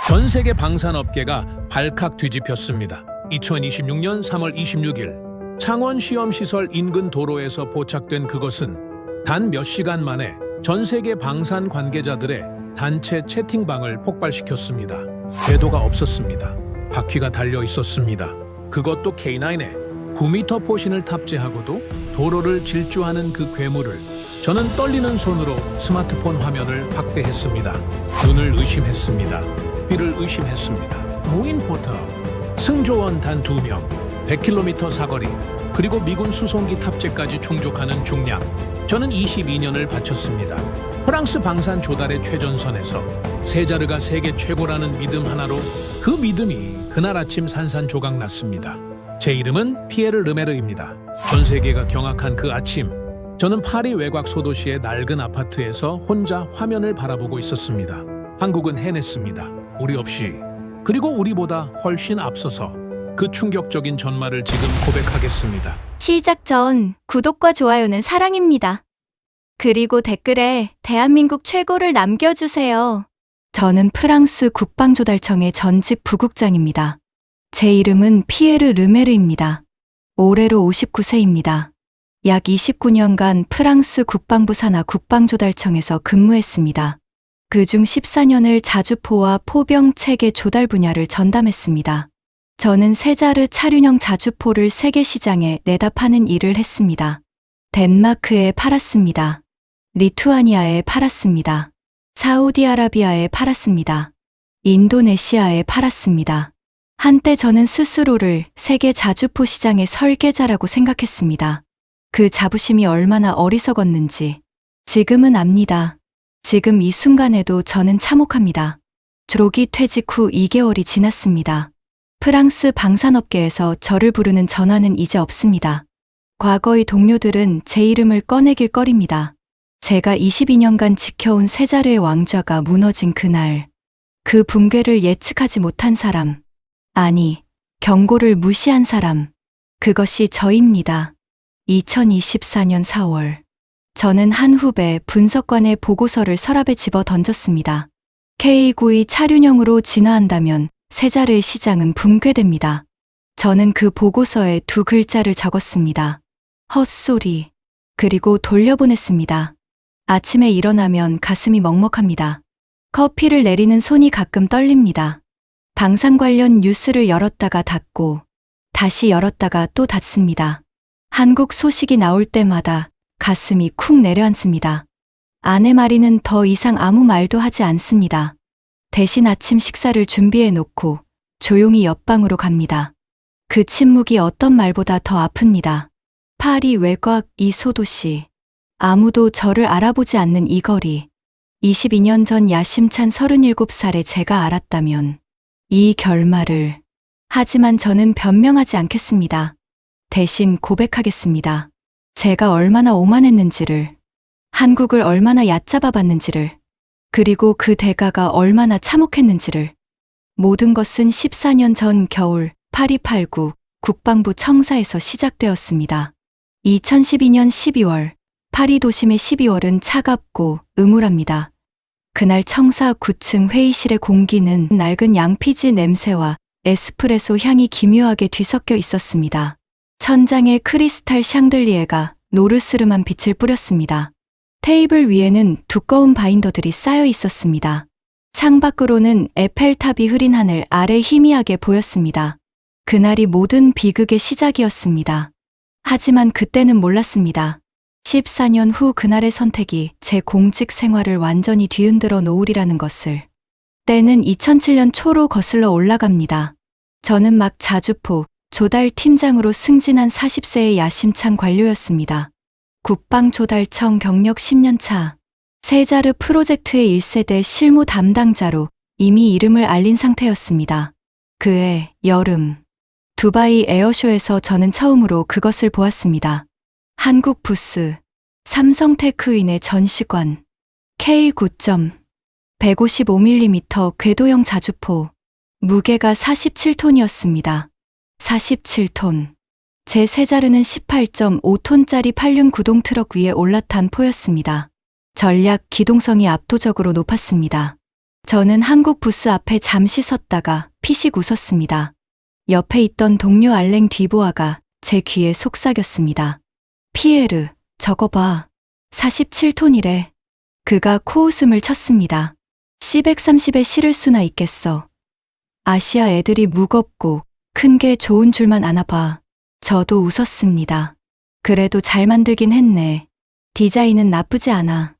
전 세계 방산업계가 발칵 뒤집혔습니다. 2026년 3월 26일 창원 시험시설 인근 도로에서 포착된 그것은 단 몇 시간 만에 전 세계 방산 관계자들의 단체 채팅방을 폭발시켰습니다. 궤도가 없었습니다. 바퀴가 달려 있었습니다. 그것도 K9에 9m 포신을 탑재하고도 도로를 질주하는 그 괴물을 저는 떨리는 손으로 스마트폰 화면을 확대했습니다. 눈을 의심했습니다. 귀를 의심했습니다. 무인 포터, 승조원 단 2명, 100km 사거리, 그리고 미군 수송기 탑재까지 충족하는 중량. 저는 22년을 바쳤습니다. 프랑스 방산 조달의 최전선에서 세자르가 세계 최고라는 믿음 하나로 그 믿음이 그날 아침 산산조각 났습니다. 제 이름은 피에르 르메르입니다. 전 세계가 경악한 그 아침, 저는 파리 외곽 소도시의 낡은 아파트에서 혼자 화면을 바라보고 있었습니다. 한국은 해냈습니다. 우리 없이, 그리고 우리보다 훨씬 앞서서 그 충격적인 전말을 지금 고백하겠습니다. 시작 전 구독과 좋아요는 사랑입니다. 그리고 댓글에 대한민국 최고를 남겨주세요. 저는 프랑스 국방조달청의 전직 부국장입니다. 제 이름은 피에르 르메르입니다. 올해로 59세입니다. 약 29년간 프랑스 국방부 산하 국방조달청에서 근무했습니다. 그중 14년을 자주포와 포병 체계 조달 분야를 전담했습니다. 저는 세자르 차륜형 자주포를 세계 시장에 내다 파는 일을 했습니다. 덴마크에 팔았습니다. 리투아니아에 팔았습니다. 사우디아라비아에 팔았습니다. 인도네시아에 팔았습니다. 한때 저는 스스로를 세계 자주포 시장의 설계자라고 생각했습니다. 그 자부심이 얼마나 어리석었는지 지금은 압니다. 지금 이 순간에도 저는 참혹합니다. 조기 퇴직 후 2개월이 지났습니다. 프랑스 방산업계에서 저를 부르는 전화는 이제 없습니다. 과거의 동료들은 제 이름을 꺼내길 꺼립니다. 제가 22년간 지켜온 세자르의 왕좌가 무너진 그날, 그 붕괴를 예측하지 못한 사람, 아니, 경고를 무시한 사람, 그것이 저입니다. 2024년 4월, 저는 한 후배 분석관의 보고서를 서랍에 집어 던졌습니다. K9의 차륜형으로 진화한다면 세자르의 시장은 붕괴됩니다. 저는 그 보고서에 2글자를 적었습니다. 헛소리. 그리고 돌려보냈습니다. 아침에 일어나면 가슴이 먹먹합니다. 커피를 내리는 손이 가끔 떨립니다. 방산 관련 뉴스를 열었다가 닫고 다시 열었다가 또 닫습니다. 한국 소식이 나올 때마다 가슴이 쿵 내려앉습니다. 아내 마리는 더 이상 아무 말도 하지 않습니다. 대신 아침 식사를 준비해 놓고 조용히 옆방으로 갑니다. 그 침묵이 어떤 말보다 더 아픕니다. 파리 외곽 이 소도시. 아무도 저를 알아보지 않는 이 거리. 22년 전 야심찬 37살의 제가 알았다면 이 결말을. 하지만 저는 변명하지 않겠습니다. 대신 고백하겠습니다. 제가 얼마나 오만했는지를, 한국을 얼마나 얕잡아봤는지를, 그리고 그 대가가 얼마나 참혹했는지를. 모든 것은 14년 전 겨울 파리 8구 국방부 청사에서 시작되었습니다. 2012년 12월, 파리 도심의 12월은 차갑고 음울합니다. 그날 청사 9층 회의실의 공기는 낡은 양피지 냄새와 에스프레소 향이 기묘하게 뒤섞여 있었습니다. 천장에 크리스탈 샹들리에가 노르스름한 빛을 뿌렸습니다. 테이블 위에는 두꺼운 바인더들이 쌓여 있었습니다. 창밖으로는 에펠탑이 흐린 하늘 아래 희미하게 보였습니다. 그날이 모든 비극의 시작이었습니다. 하지만 그때는 몰랐습니다. 14년 후 그날의 선택이 제 공직 생활을 완전히 뒤흔들어 놓으리라는 것을. 때는 2007년 초로 거슬러 올라갑니다. 저는 막 자주포 조달 팀장으로 승진한 40세의 야심찬 관료였습니다. 국방조달청 경력 10년 차. 세자르 프로젝트의 1세대 실무 담당자로 이미 이름을 알린 상태였습니다. 그해 여름, 두바이 에어쇼에서 저는 처음으로 그것을 보았습니다. 한국 부스, 삼성테크인의 전시관, K9. 155mm 궤도형 자주포, 무게가 47톤이었습니다. 47톤. 제 세자르는 18.5톤짜리 8륜 구동 트럭 위에 올라탄 포였습니다. 전략 기동성이 압도적으로 높았습니다. 저는 한국 부스 앞에 잠시 섰다가 피식 웃었습니다. 옆에 있던 동료 알랭 뒤보아가 제 귀에 속삭였습니다. 피에르, 저거 봐. 47톤이래. 그가 코웃음을 쳤습니다. C130에 실을 수나 있겠어. 아시아 애들이 무겁고 큰 게 좋은 줄만 아나 봐. 저도 웃었습니다. 그래도 잘 만들긴 했네. 디자인은 나쁘지 않아.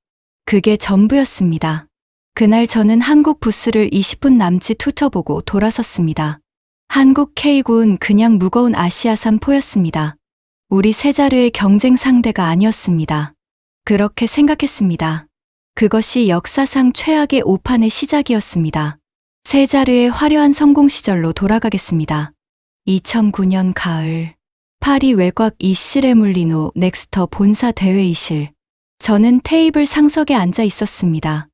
그게 전부였습니다. 그날 저는 한국 부스를 20분 남짓 훑어보고 돌아섰습니다. 한국 K군 그냥 무거운 아시아산 포였습니다. 우리 세자르의 경쟁 상대가 아니었습니다. 그렇게 생각했습니다. 그것이 역사상 최악의 오판의 시작이었습니다. 세자르의 화려한 성공 시절로 돌아가겠습니다. 2009년 가을, 파리 외곽 이시레물리노 넥스터 본사 대회의실. 저는 테이블 상석에 앉아 있었습니다.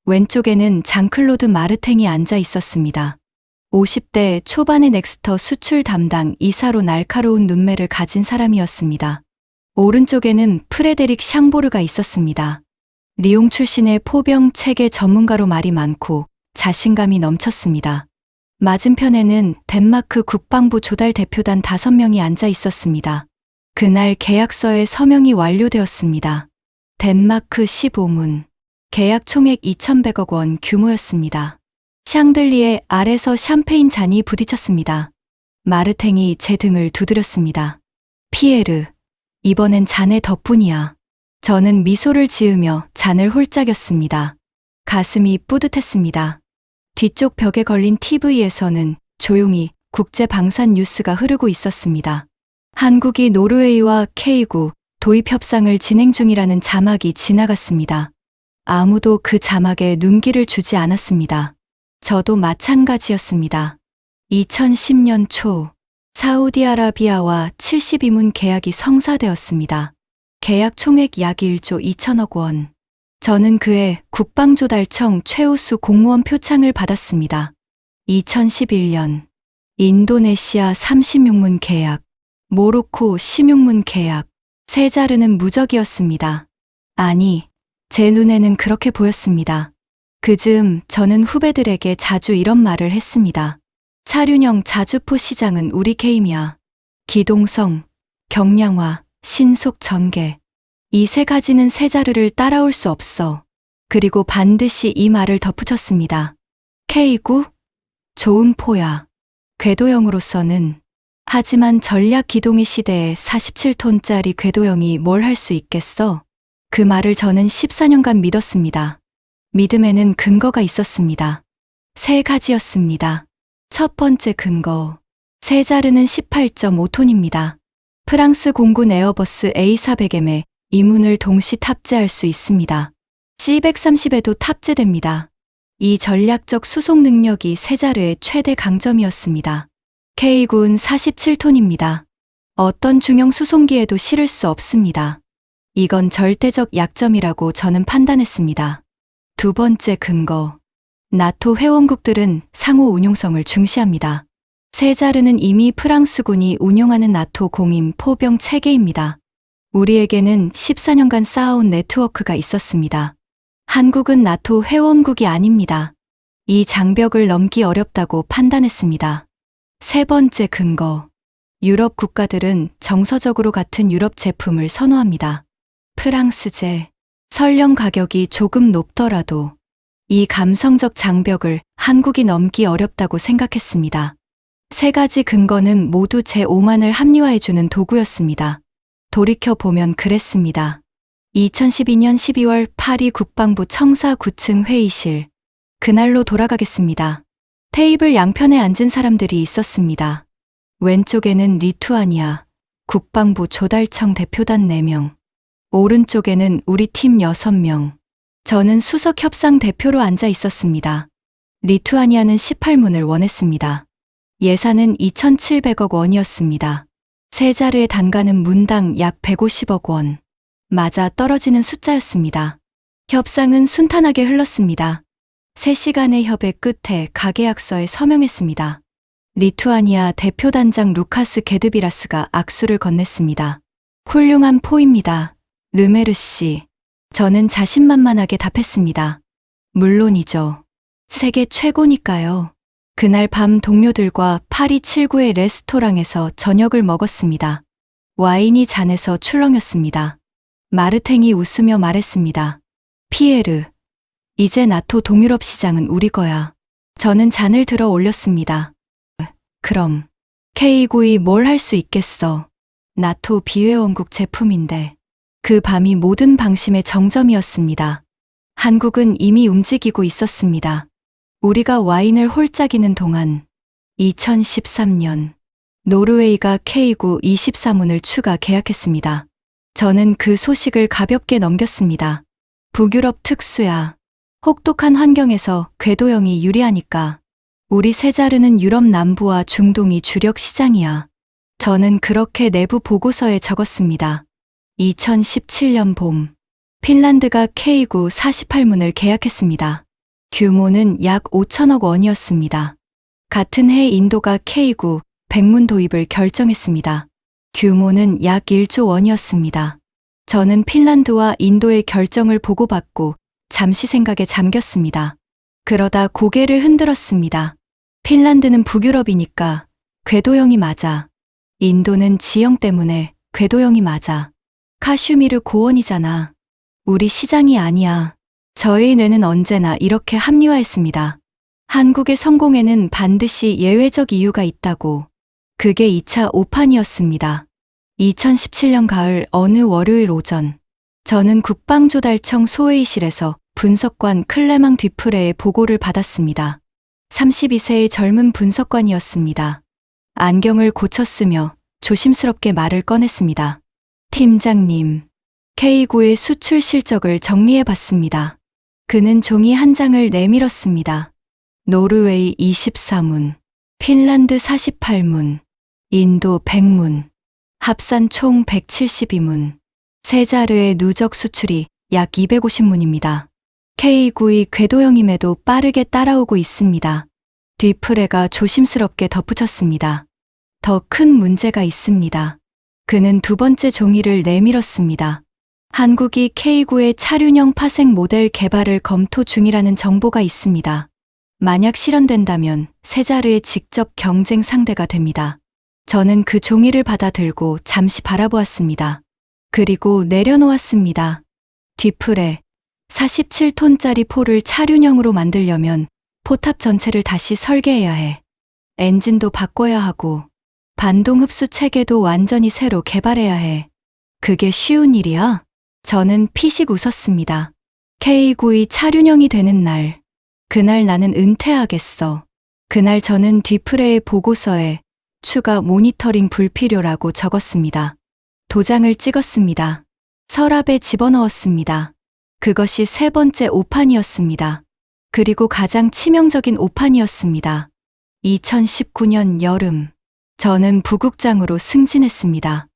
왼쪽에는 장클로드 마르탱이 앉아 있었습니다. 50대 초반의 넥스터 수출 담당 이사로 날카로운 눈매를 가진 사람이었습니다. 오른쪽에는 프레데릭 샹보르가 있었습니다. 리옹 출신의 포병 체계 전문가로 말이 많고 자신감이 넘쳤습니다. 맞은편에는 덴마크 국방부 조달 대표단 5명이 앉아 있었습니다. 그날 계약서에 서명이 완료되었습니다. 덴마크 15문. 계약 총액 2,100억 원 규모였습니다. 샹들리에 아래서 샴페인 잔이 부딪혔습니다. 마르탱이 제 등을 두드렸습니다. 피에르, 이번엔 자네 덕분이야. 저는 미소를 지으며 잔을 홀짝였습니다. 가슴이 뿌듯했습니다. 뒤쪽 벽에 걸린 TV에서는 조용히 국제 방산 뉴스가 흐르고 있었습니다. 한국이 노르웨이와 K9 도입 협상을 진행 중이라는 자막이 지나갔습니다. 아무도 그 자막에 눈길을 주지 않았습니다. 저도 마찬가지였습니다. 2010년 초 사우디아라비아와 72문 계약이 성사되었습니다. 계약 총액 약 1조 2천억 원. 저는 그해 국방조달청 최우수 공무원 표창을 받았습니다. 2011년 인도네시아 36문 계약, 모로코 16문 계약. 세자르는 무적이었습니다. 아니, 제 눈에는 그렇게 보였습니다. 그즈음 저는 후배들에게 자주 이런 말을 했습니다. 차륜형 자주포 시장은 우리 게임이야. 기동성, 경량화, 신속 전개. 이 세 가지는 세자르를 따라올 수 없어. 그리고 반드시 이 말을 덧붙였습니다. K9? 좋은 포야. 궤도형으로서는. 하지만 전략 기동의 시대에 47톤짜리 궤도형이 뭘 할 수 있겠어? 그 말을 저는 14년간 믿었습니다. 믿음에는 근거가 있었습니다. 3가지였습니다. 첫 번째 근거. 세자르는 18.5톤입니다. 프랑스 공군 에어버스 A400M에 이문을 동시 탑재할 수 있습니다. C130에도 탑재됩니다. 이 전략적 수송 능력이 세자르의 최대 강점이었습니다. K군 47톤입니다. 어떤 중형 수송기에도 실을 수 없습니다. 이건 절대적 약점이라고 저는 판단했습니다. 두 번째 근거. 나토 회원국들은 상호 운용성을 중시합니다. 세자르는 이미 프랑스군이 운용하는 나토 공임 포병 체계입니다. 우리에게는 14년간 쌓아온 네트워크가 있었습니다. 한국은 나토 회원국이 아닙니다. 이 장벽을 넘기 어렵다고 판단했습니다. 세 번째 근거. 유럽 국가들은 정서적으로 같은 유럽 제품을 선호합니다. 프랑스제. 설령 가격이 조금 높더라도 이 감성적 장벽을 한국이 넘기 어렵다고 생각했습니다. 3가지 근거는 모두 제 오만을 합리화해주는 도구였습니다. 돌이켜보면 그랬습니다. 2012년 12월 파리 국방부 청사 9층 회의실. 그날로 돌아가겠습니다. 테이블 양편에 앉은 사람들이 있었습니다. 왼쪽에는 리투아니아 국방부 조달청 대표단 4명, 오른쪽에는 우리 팀 6명, 저는 수석 협상 대표로 앉아 있었습니다. 리투아니아는 18문을 원했습니다. 예산은 2,700억 원이었습니다. 세자르의 단가는 문당 약 150억 원. 맞아 떨어지는 숫자였습니다. 협상은 순탄하게 흘렀습니다. 3시간의 협의 끝에 가계약서에 서명했습니다. 리투아니아 대표단장 루카스 게드비라스가 악수를 건넸습니다. 훌륭한 포입니다. 르메르 씨. 저는 자신만만하게 답했습니다. 물론이죠. 세계 최고니까요. 그날 밤 동료들과 파리 7구의 레스토랑에서 저녁을 먹었습니다. 와인이 잔에서 출렁였습니다. 마르탱이 웃으며 말했습니다. 피에르, 이제 나토 동유럽 시장은 우리 거야. 저는 잔을 들어 올렸습니다. 그럼 K9이 뭘 할 수 있겠어. 나토 비회원국 제품인데. 그 밤이 모든 방심의 정점이었습니다. 한국은 이미 움직이고 있었습니다. 우리가 와인을 홀짝이는 동안 2013년 노르웨이가 K9 24문을 추가 계약했습니다. 저는 그 소식을 가볍게 넘겼습니다. 북유럽 특수야. 혹독한 환경에서 궤도형이 유리하니까. 우리 세자르는 유럽 남부와 중동이 주력 시장이야. 저는 그렇게 내부 보고서에 적었습니다. 2017년 봄, 핀란드가 K9 48문을 계약했습니다. 규모는 약 5천억 원이었습니다. 같은 해 인도가 K9 100문 도입을 결정했습니다. 규모는 약 1조 원이었습니다. 저는 핀란드와 인도의 결정을 보고받고 잠시 생각에 잠겼습니다. 그러다 고개를 흔들었습니다. 핀란드는 북유럽이니까 궤도형이 맞아. 인도는 지형 때문에 궤도형이 맞아. 카슈미르 고원이잖아. 우리 시장이 아니야. 저의 뇌는 언제나 이렇게 합리화했습니다. 한국의 성공에는 반드시 예외적 이유가 있다고. 그게 2차 오판이었습니다. 2017년 가을 어느 월요일 오전, 저는 국방조달청 소회의실에서 분석관 클레망 뒤프레의 보고를 받았습니다. 32세의 젊은 분석관이었습니다. 안경을 고쳤으며 조심스럽게 말을 꺼냈습니다. 팀장님, K9의 수출 실적을 정리해봤습니다. 그는 종이 한 장을 내밀었습니다. 노르웨이 24문, 핀란드 48문, 인도 100문, 합산 총 172문, 세자르의 누적 수출이 약 250문입니다. K9이 궤도형임에도 빠르게 따라오고 있습니다. 뒤프레가 조심스럽게 덧붙였습니다. 더 큰 문제가 있습니다. 그는 두 번째 종이를 내밀었습니다. 한국이 K9의 차륜형 파생 모델 개발을 검토 중이라는 정보가 있습니다. 만약 실현된다면 세자르의 직접 경쟁 상대가 됩니다. 저는 그 종이를 받아 들고 잠시 바라보았습니다. 그리고 내려놓았습니다. 뒤풀에 47톤짜리 포를 차륜형으로 만들려면 포탑 전체를 다시 설계해야 해. 엔진도 바꿔야 하고 반동 흡수 체계도 완전히 새로 개발해야 해. 그게 쉬운 일이야? 저는 피식 웃었습니다. K9이 차륜형이 되는 날, 그날 나는 은퇴하겠어. 그날 저는 뒤프레의 보고서에 추가 모니터링 불필요라고 적었습니다. 도장을 찍었습니다. 서랍에 집어넣었습니다. 그것이 세 번째 오판이었습니다. 그리고 가장 치명적인 오판이었습니다. 2019년 여름, 저는 부국장으로 승진했습니다.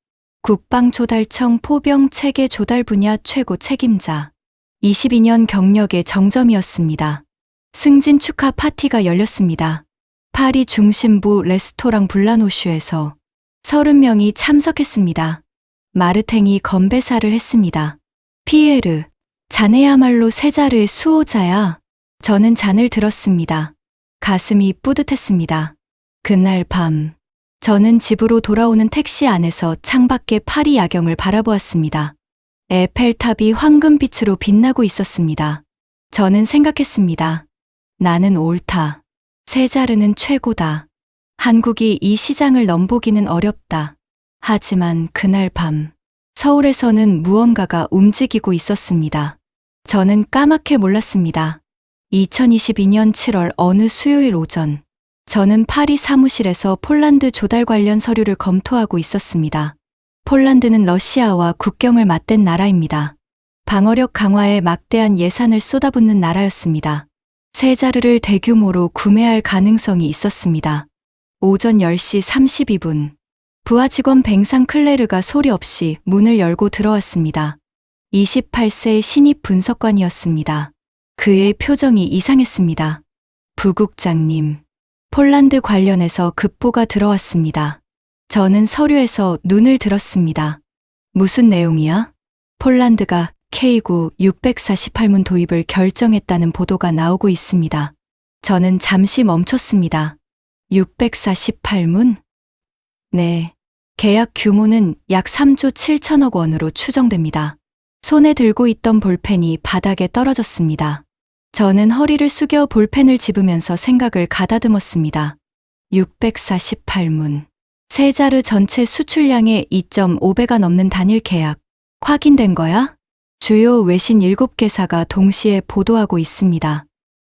국방조달청 포병 체계 조달 분야 최고 책임자. 22년 경력의 정점이었습니다. 승진 축하 파티가 열렸습니다. 파리 중심부 레스토랑 블라노슈에서 30명이 참석했습니다. 마르탱이 건배사를 했습니다. 피에르, 자네야말로 세자르의 수호자야. 저는 잔을 들었습니다. 가슴이 뿌듯했습니다. 그날 밤, 저는 집으로 돌아오는 택시 안에서 창밖의 파리 야경을 바라보았습니다. 에펠탑이 황금빛으로 빛나고 있었습니다. 저는 생각했습니다. 나는 옳다. 세자르는 최고다. 한국이 이 시장을 넘보기는 어렵다. 하지만 그날 밤, 서울에서는 무언가가 움직이고 있었습니다. 저는 까맣게 몰랐습니다. 2022년 7월 어느 수요일 오전, 저는 파리 사무실에서 폴란드 조달 관련 서류를 검토하고 있었습니다. 폴란드는 러시아와 국경을 맞댄 나라입니다. 방어력 강화에 막대한 예산을 쏟아붓는 나라였습니다. 세자르를 대규모로 구매할 가능성이 있었습니다. 오전 10시 32분, 부하 직원 뱅상 클레르가 소리 없이 문을 열고 들어왔습니다. 28세의 신입 분석관이었습니다. 그의 표정이 이상했습니다. 부국장님, 폴란드 관련해서 급보가 들어왔습니다. 저는 서류에서 눈을 들었습니다. 무슨 내용이야? 폴란드가 K9 648문 도입을 결정했다는 보도가 나오고 있습니다. 저는 잠시 멈췄습니다. 648문? 네. 계약 규모는 약 3조 7천억 원으로 추정됩니다. 손에 들고 있던 볼펜이 바닥에 떨어졌습니다. 저는 허리를 숙여 볼펜을 집으면서 생각을 가다듬었습니다. 648문. 세자르 전체 수출량의 2.5배가 넘는 단일 계약. 확인된 거야? 주요 외신 7개사가 동시에 보도하고 있습니다.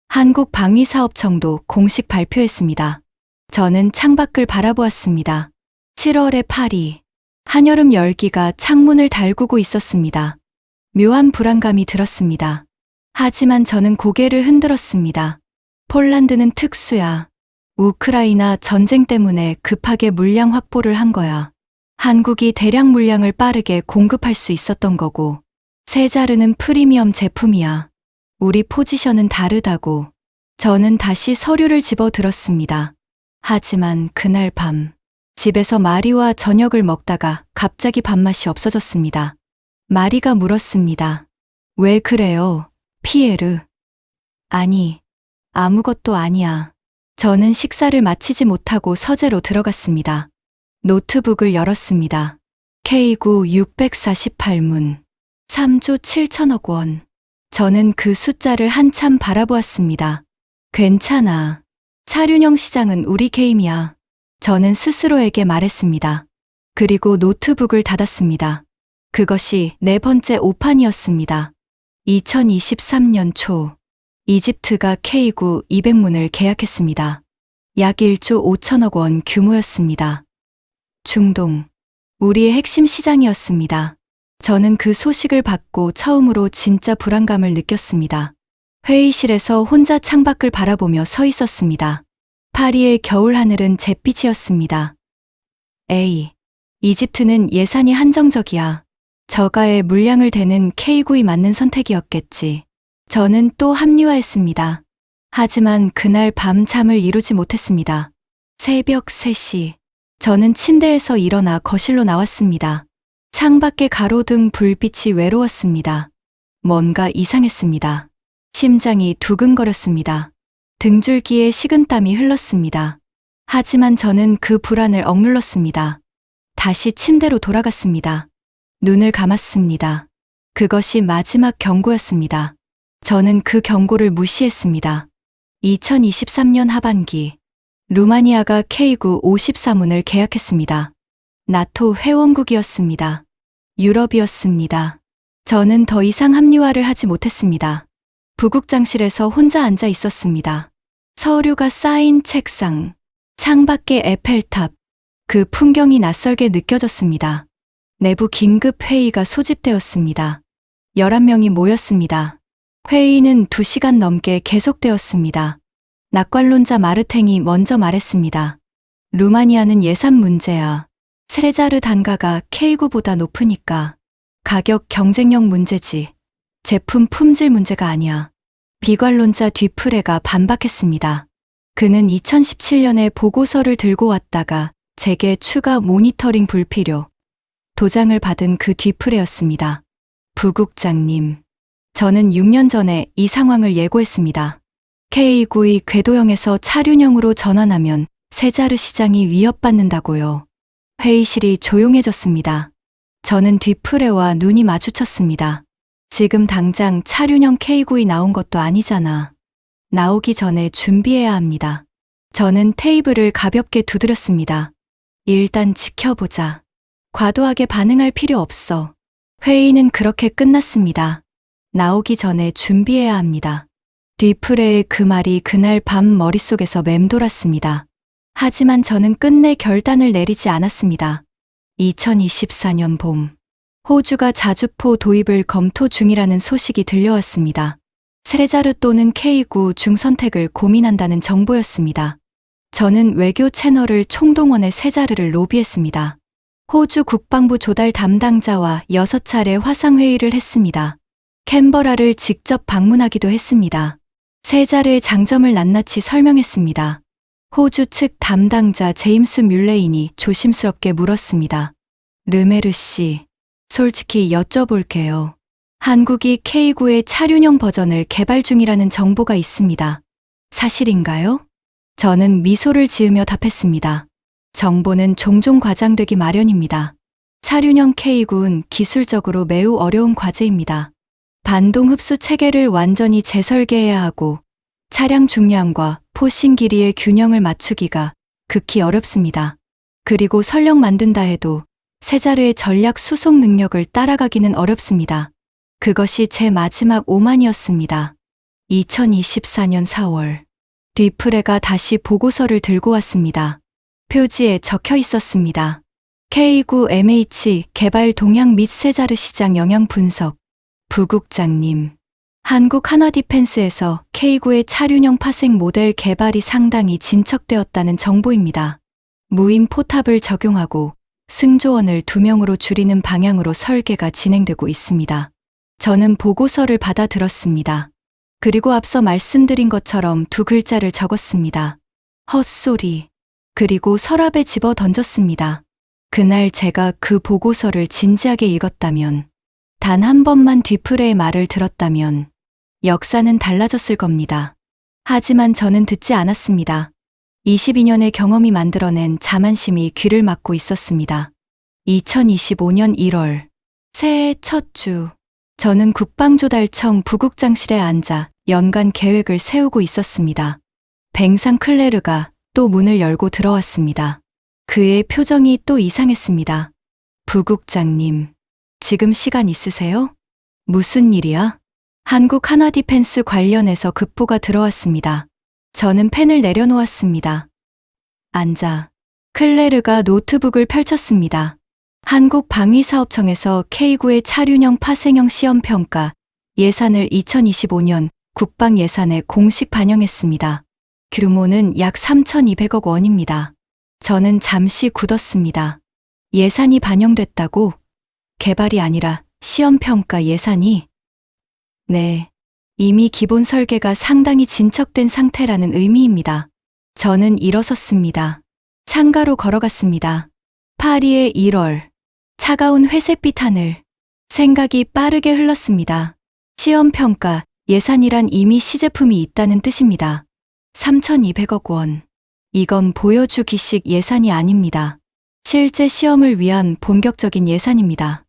한국방위사업청도 공식 발표했습니다. 저는 창밖을 바라보았습니다. 7월의 파리. 한여름 열기가 창문을 달구고 있었습니다. 묘한 불안감이 들었습니다. 하지만 저는 고개를 흔들었습니다. 폴란드는 특수야. 우크라이나 전쟁 때문에 급하게 물량 확보를 한 거야. 한국이 대량 물량을 빠르게 공급할 수 있었던 거고, 세자르는 프리미엄 제품이야. 우리 포지션은 다르다고. 저는 다시 서류를 집어들었습니다. 하지만 그날 밤, 집에서 마리와 저녁을 먹다가 갑자기 밥맛이 없어졌습니다. 마리가 물었습니다. 왜 그래요, 피에르? 아니, 아무것도 아니야. 저는 식사를 마치지 못하고 서재로 들어갔습니다. 노트북을 열었습니다. K9 648문. 3조 7천억 원. 저는 그 숫자를 한참 바라보았습니다. 괜찮아. 차륜형 시장은 우리 게임이야. 저는 스스로에게 말했습니다. 그리고 노트북을 닫았습니다. 그것이 네 번째 오판이었습니다. 2023년 초, 이집트가 K9 200문을 계약했습니다. 약 1조 5천억 원 규모였습니다. 중동, 우리의 핵심 시장이었습니다. 저는 그 소식을 받고 처음으로 진짜 불안감을 느꼈습니다. 회의실에서 혼자 창밖을 바라보며 서 있었습니다. 파리의 겨울 하늘은 잿빛이었습니다. 에이, 이집트는 예산이 한정적이야. 저가의 물량을 대는 K9이 맞는 선택이었겠지. 저는 또 합리화했습니다. 하지만 그날 밤 잠을 이루지 못했습니다. 새벽 3시, 저는 침대에서 일어나 거실로 나왔습니다. 창밖의 가로등 불빛이 외로웠습니다. 뭔가 이상했습니다. 심장이 두근거렸습니다. 등줄기에 식은땀이 흘렀습니다. 하지만 저는 그 불안을 억눌렀습니다. 다시 침대로 돌아갔습니다. 눈을 감았습니다. 그것이 마지막 경고였습니다. 저는 그 경고를 무시했습니다. 2023년 하반기, 루마니아가 K9 54문을 계약했습니다. 나토 회원국이었습니다. 유럽이었습니다. 저는 더 이상 합리화를 하지 못했습니다. 부국장실에서 혼자 앉아 있었습니다. 서류가 쌓인 책상, 창밖의 에펠탑, 그 풍경이 낯설게 느껴졌습니다. 내부 긴급 회의가 소집되었습니다. 11명이 모였습니다. 회의는 2시간 넘게 계속되었습니다. 낙관론자 마르탱이 먼저 말했습니다. 루마니아는 예산 문제야. 세자르 단가가 K9보다 높으니까. 가격 경쟁력 문제지. 제품 품질 문제가 아니야. 비관론자 뒤프레가 반박했습니다. 그는 2017년에 보고서를 들고 왔다가 제게 추가 모니터링 불필요. 도장을 받은 그 뒤프레였습니다. 부국장님, 저는 6년 전에 이 상황을 예고했습니다. K9이 궤도형에서 차륜형으로 전환하면 세자르 시장이 위협받는다고요. 회의실이 조용해졌습니다. 저는 뒤프레와 눈이 마주쳤습니다. 지금 당장 차륜형 K9이 나온 것도 아니잖아. 나오기 전에 준비해야 합니다. 저는 테이블을 가볍게 두드렸습니다. 일단 지켜보자. 과도하게 반응할 필요 없어. 회의는 그렇게 끝났습니다. 나오기 전에 준비해야 합니다. 뒤프레의 그 말이 그날 밤 머릿속에서 맴돌았습니다. 하지만 저는 끝내 결단을 내리지 않았습니다. 2024년 봄, 호주가 자주포 도입을 검토 중이라는 소식이 들려왔습니다. 세자르 또는 K9 중 선택을 고민한다는 정보였습니다. 저는 외교 채널을 총동원해 세자르를 로비했습니다. 호주 국방부 조달 담당자와 6차례 화상회의를 했습니다. 캔버라를 직접 방문하기도 했습니다. 세자르의 장점을 낱낱이 설명했습니다. 호주 측 담당자 제임스 뮬레인이 조심스럽게 물었습니다. 르메르 씨, 솔직히 여쭤볼게요. 한국이 K9의 차륜형 버전을 개발 중이라는 정보가 있습니다. 사실인가요? 저는 미소를 지으며 답했습니다. 정보는 종종 과장되기 마련입니다. 차륜형 K군 기술적으로 매우 어려운 과제입니다. 반동 흡수 체계를 완전히 재설계해야 하고 차량 중량과 포신 길이의 균형을 맞추기가 극히 어렵습니다. 그리고 설령 만든다 해도 세자르의 전략 수송 능력을 따라가기는 어렵습니다. 그것이 제 마지막 오만이었습니다. 2024년 4월 뒤프레가 다시 보고서를 들고 왔습니다. 표지에 적혀 있었습니다. K9MH 개발 동향 및 세자르 시장 영향 분석. 부국장님, 한국 한화디펜스에서 K9의 차륜형 파생 모델 개발이 상당히 진척되었다는 정보입니다. 무인 포탑을 적용하고 승조원을 2명으로 줄이는 방향으로 설계가 진행되고 있습니다. 저는 보고서를 받아들었습니다. 그리고 앞서 말씀드린 것처럼 2글자를 적었습니다. 헛소리. 그리고 서랍에 집어 던졌습니다. 그날 제가 그 보고서를 진지하게 읽었다면, 단 한 번만 뒤프레의 말을 들었다면 역사는 달라졌을 겁니다. 하지만 저는 듣지 않았습니다. 22년의 경험이 만들어낸 자만심이 귀를 막고 있었습니다. 2025년 1월 새해 첫 주, 저는 국방조달청 부국장실에 앉아 연간 계획을 세우고 있었습니다. 뱅상 클레르가 또 문을 열고 들어왔습니다. 그의 표정이 또 이상했습니다. 부국장님, 지금 시간 있으세요? 무슨 일이야? 한국 한화디펜스 관련해서 급보가 들어왔습니다. 저는 펜을 내려놓았습니다. 앉아. 클레르가 노트북을 펼쳤습니다. 한국방위사업청에서 K9의 차륜형 파생형 시험평가 예산을 2025년 국방 예산에 공식 반영했습니다. 규모는 약 3,200억 원입니다. 저는 잠시 굳었습니다. 예산이 반영됐다고? 개발이 아니라 시험평가 예산이? 네. 이미 기본 설계가 상당히 진척된 상태라는 의미입니다. 저는 일어섰습니다. 창가로 걸어갔습니다. 파리의 1월. 차가운 회색빛 하늘. 생각이 빠르게 흘렀습니다. 시험평가 예산이란 이미 시제품이 있다는 뜻입니다. 3,200억 원. 이건 보여주기식 예산이 아닙니다. 실제 시험을 위한 본격적인 예산입니다.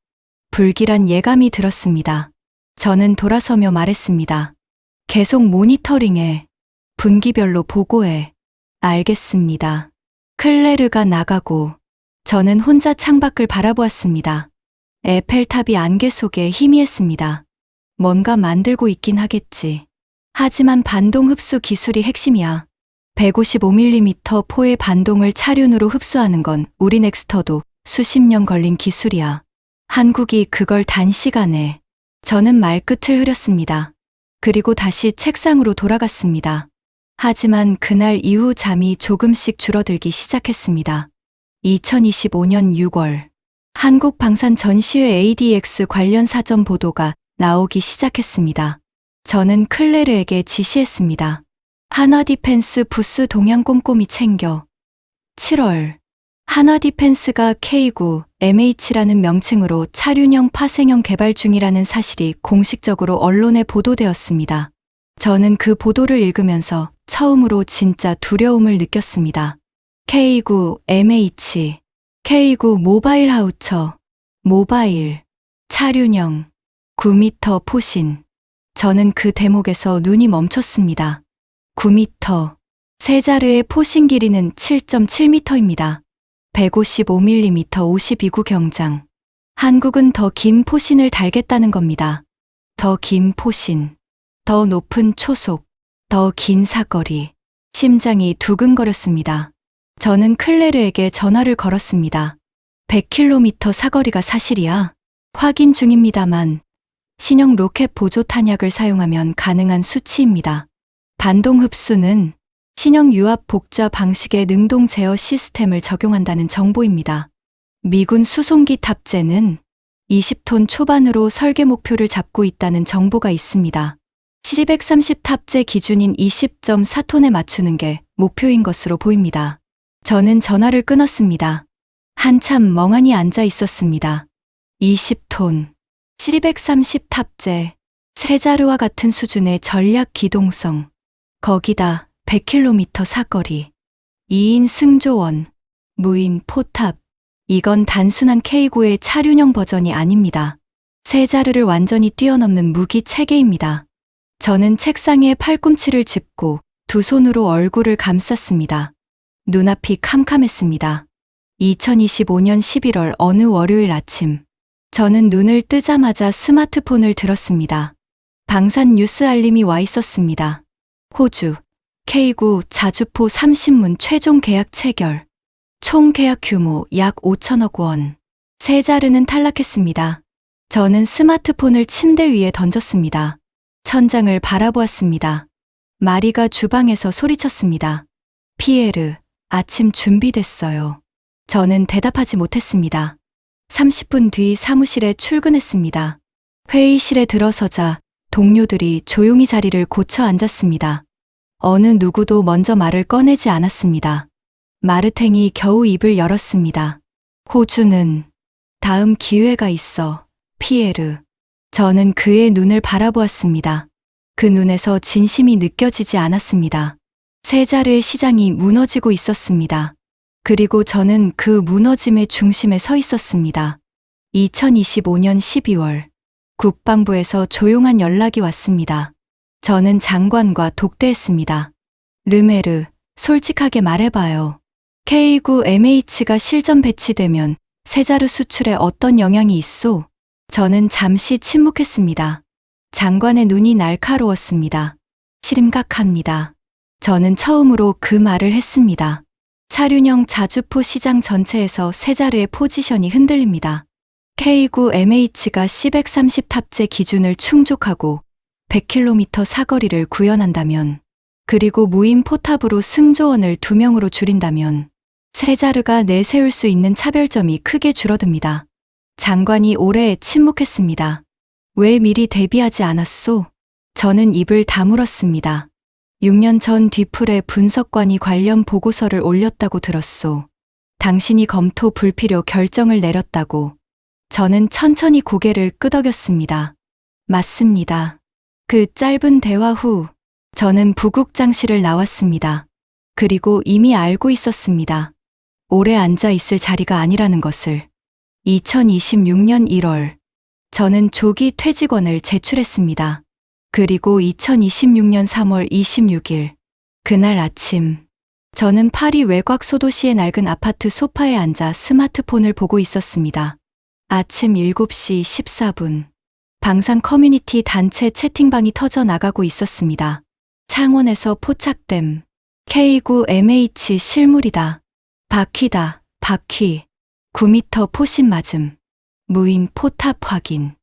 불길한 예감이 들었습니다. 저는 돌아서며 말했습니다. 계속 모니터링해. 분기별로 보고해. 알겠습니다. 클레르가 나가고 저는 혼자 창밖을 바라보았습니다. 에펠탑이 안개 속에 희미했습니다. 뭔가 만들고 있긴 하겠지. 하지만 반동 흡수 기술이 핵심이야. 155mm 포의 반동을 차륜으로 흡수하는 건 우리 넥스터도 수십 년 걸린 기술이야. 한국이 그걸 단시간에. 저는 말끝을 흐렸습니다. 그리고 다시 책상으로 돌아갔습니다. 하지만 그날 이후 잠이 조금씩 줄어들기 시작했습니다. 2025년 6월 한국 방산 전시회 ADX 관련 사전 보도가 나오기 시작했습니다. 저는 클레르에게 지시했습니다. 한화디펜스 부스 동향 꼼꼼히 챙겨. 7월 한화디펜스가 K9 MH라는 명칭으로 차륜형 파생형 개발 중이라는 사실이 공식적으로 언론에 보도되었습니다. 저는 그 보도를 읽으면서 처음으로 진짜 두려움을 느꼈습니다. K9 MH, K9 모바일 하우처, 모바일, 차륜형, 9m 포신. 저는 그 대목에서 눈이 멈췄습니다. 9m. 세자르의 포신 길이는 7.7m입니다. 155mm 52구 경장. 한국은 더 긴 포신을 달겠다는 겁니다. 더 긴 포신, 더 높은 초속, 더 긴 사거리. 심장이 두근거렸습니다. 저는 클레르에게 전화를 걸었습니다. 100km 사거리가 사실이야. 확인 중입니다만 신형 로켓 보조 탄약을 사용하면 가능한 수치입니다. 반동 흡수는 신형 유압 복좌 방식의 능동 제어 시스템을 적용한다는 정보입니다. 미군 수송기 탑재는 20톤 초반으로 설계 목표를 잡고 있다는 정보가 있습니다. C-130 탑재 기준인 20.4톤에 맞추는 게 목표인 것으로 보입니다. 저는 전화를 끊었습니다. 한참 멍하니 앉아 있었습니다. 20톤, C-130 탑재, 세자르와 같은 수준의 전략 기동성. 거기다 100km 사거리. 2인 승조원, 무인 포탑. 이건 단순한 K9의 차륜형 버전이 아닙니다. 세 자루를 완전히 뛰어넘는 무기 체계입니다. 저는 책상에 팔꿈치를 짚고 두 손으로 얼굴을 감쌌습니다. 눈앞이 캄캄했습니다. 2025년 11월 어느 월요일 아침, 저는 눈을 뜨자마자 스마트폰을 들었습니다. 방산 뉴스 알림이 와 있었습니다. 호주, K9 자주포 30문 최종 계약 체결. 총 계약 규모 약 5천억 원. 세 자루는 탈락했습니다. 저는 스마트폰을 침대 위에 던졌습니다. 천장을 바라보았습니다. 마리가 주방에서 소리쳤습니다. 피에르, 아침 준비됐어요. 저는 대답하지 못했습니다. 30분 뒤 사무실에 출근했습니다. 회의실에 들어서자 동료들이 조용히 자리를 고쳐 앉았습니다. 어느 누구도 먼저 말을 꺼내지 않았습니다. 마르탱이 겨우 입을 열었습니다. 호주는 다음 기회가 있어, 피에르. 저는 그의 눈을 바라보았습니다. 그 눈에서 진심이 느껴지지 않았습니다. 세 자루의 시장이 무너지고 있었습니다. 그리고 저는 그 무너짐의 중심에 서 있었습니다. 2025년 12월, 국방부에서 조용한 연락이 왔습니다. 저는 장관과 독대했습니다. 르메르, 솔직하게 말해봐요. K9MH가 실전 배치되면 세 자루 수출에 어떤 영향이 있소? 저는 잠시 침묵했습니다. 장관의 눈이 날카로웠습니다. 심각합니다. 저는 처음으로 그 말을 했습니다. 차륜형 자주포 시장 전체에서 세 자루의 포지션이 흔들립니다. K9MH가 C130 탑재 기준을 충족하고 100km 사거리를 구현한다면, 그리고 무인 포탑으로 승조원을 2명으로 줄인다면 세 자루가 내세울 수 있는 차별점이 크게 줄어듭니다. 장관이 오래 침묵했습니다. 왜 미리 대비하지 않았소? 저는 입을 다물었습니다. 6년 전 뒤풀에 분석관이 관련 보고서를 올렸다고 들었소. 당신이 검토 불필요 결정을 내렸다고. 저는 천천히 고개를 끄덕였습니다. 맞습니다. 그 짧은 대화 후 저는 부국장실을 나왔습니다. 그리고 이미 알고 있었습니다. 오래 앉아 있을 자리가 아니라는 것을. 2026년 1월, 저는 조기 퇴직원을 제출했습니다. 그리고 2026년 3월 26일, 그날 아침, 저는 파리 외곽 소도시의 낡은 아파트 소파에 앉아 스마트폰을 보고 있었습니다. 아침 7시 14분, 방산 커뮤니티 단체 채팅방이 터져 나가고 있었습니다. 창원에서 포착됨. K9MH 실물이다. 바퀴다, 바퀴. 9m 포신 맞음. 무인 포탑 확인.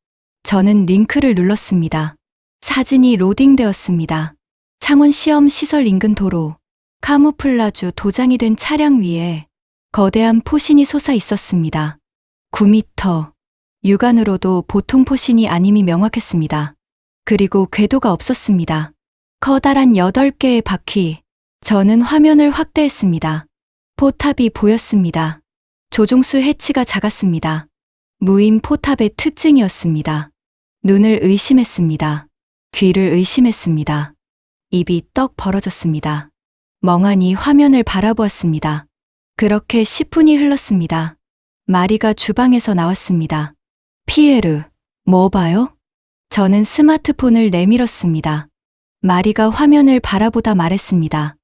저는 링크를 눌렀습니다. 사진이 로딩되었습니다. 창원 시험 시설 인근 도로. 카무플라주 도장이 된 차량 위에 거대한 포신이 솟아 있었습니다. 9m. 육안으로도 보통 포신이 아님이 명확했습니다. 그리고 궤도가 없었습니다. 커다란 8개의 바퀴. 저는 화면을 확대했습니다. 포탑이 보였습니다. 조종수 해치가 작았습니다. 무인 포탑의 특징이었습니다. 눈을 의심했습니다. 귀를 의심했습니다. 입이 떡 벌어졌습니다. 멍하니 화면을 바라보았습니다. 그렇게 10분이 흘렀습니다. 마리가 주방에서 나왔습니다. 피에르, 뭐 봐요? 저는 스마트폰을 내밀었습니다. 마리가 화면을 바라보다 말했습니다.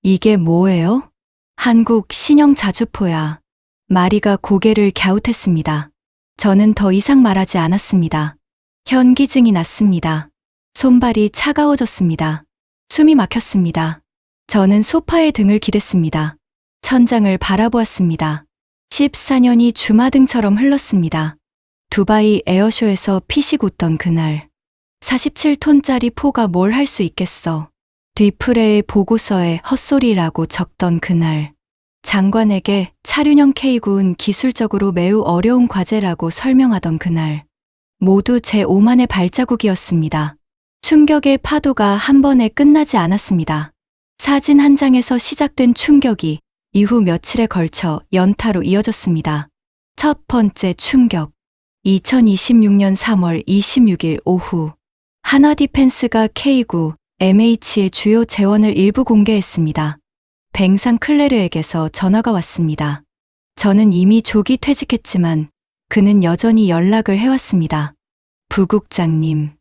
이게 뭐예요? 한국 신형 자주포야. 마리가 고개를 갸웃했습니다. 저는 더 이상 말하지 않았습니다. 현기증이 났습니다. 손발이 차가워졌습니다. 숨이 막혔습니다. 저는 소파에 등을 기댔습니다. 천장을 바라보았습니다. 14년이 주마등처럼 흘렀습니다. 두바이 에어쇼에서 피식 웃던 그날. 47톤짜리 포가 뭘 할 수 있겠어. 뒤풀이의 보고서에 헛소리라고 적던 그날. 장관에게 차륜형 K9는 기술적으로 매우 어려운 과제라고 설명하던 그날. 모두 제 오만의 발자국이었습니다. 충격의 파도가 한 번에 끝나지 않았습니다. 사진 한 장에서 시작된 충격이 이후 며칠에 걸쳐 연타로 이어졌습니다. 첫 번째 충격. 2026년 3월 26일 오후. 한화 디펜스가 K9 MH의 주요 재원을 일부 공개했습니다. 뱅상 클레르에게서 전화가 왔습니다. 저는 이미 조기 퇴직했지만 그는 여전히 연락을 해왔습니다. 부국장님,